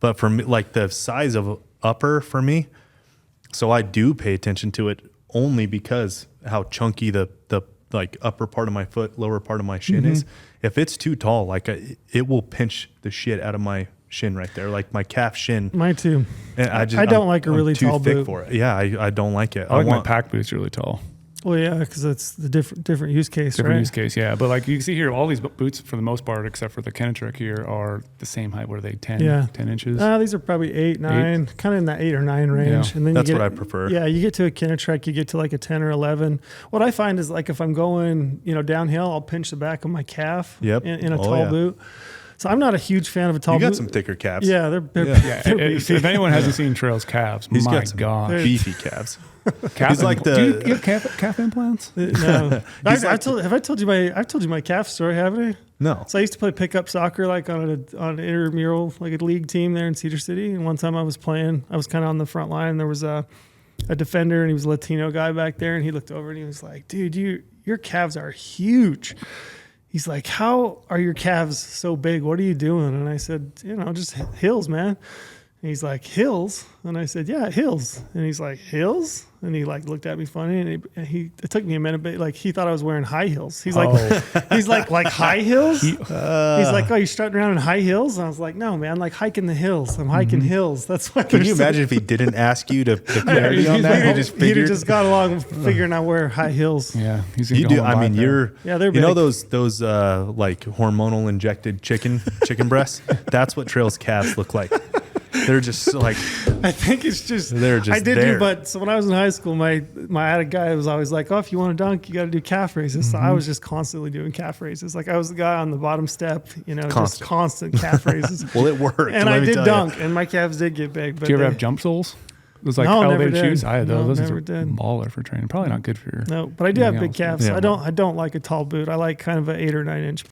But for me, like the size of upper for me, so I do pay attention to it only because how chunky the like upper part of my foot, lower part of my shin is. If it's too tall, like it will pinch the shit out of my shin right there, like my calf shin. Mine too. And I don't like a really tall thick boot for it. Yeah, I don't like it. I like my pack boots really tall. Well, yeah, because it's the different use case, Different right? use case, yeah. But like you can see here, all these boots for the most part, except for the Kenetrek here, are the same height. What are they, 10 inches? These are probably 8, 9, kind of in that 8 or 9 range. Yeah. And then That's what I prefer. Yeah, you get to a Kenetrek, you get to like a 10 or 11. What I find is like if I'm going, downhill, I'll pinch the back of my calf in a tall boot. So I'm not a huge fan of a tall boot. You got some thicker calves. Yeah, they're if anyone hasn't seen Trail's calves, He's my got some gosh. beefy calves. He's like do you get calf implants? No. I've told you my calf story, haven't I? No. So I used to play pickup soccer like on an intramural, like a league team there in Cedar City. And one time I was playing, I was kind of on the front line. There was a defender and he was a Latino guy back there. And he looked over and he was like, dude, your calves are huge. He's like, how are your calves so big? What are you doing? And I said, just hills, man. And he's like, hills? And I said, yeah, hills. And he's like, hills? And he like looked at me funny, and it took me a minute, but like he thought I was wearing high heels. He's like, he's like high heels. He's like, oh, you're strutting around in high heels? And I was like, no, man, like hiking the hills. I'm hiking hills. That's why. Can you imagine if he didn't ask you to clarity on that? He'd have just got along figuring I wear high heels. Yeah, you do. I mean, they're big. You know those like hormonal injected chicken breasts. That's what Trail's calves look like. They're just like, I think it's just, they're just I did there. but so when I was in high school, I had a guy who was always like, oh, if you want to dunk, you got to do calf raises. So I was just constantly doing calf raises. Like I was the guy on the bottom step, just constant calf raises. Well, it worked. And I did dunk, and my calves did get big. But do you ever have jump soles? Those like elevated shoes? I had those. Those never are did. Baller for training. Probably not good for your. No, but I do have big calves. Yeah. I don't like a tall boot. I like kind of an 8 or 9 inch.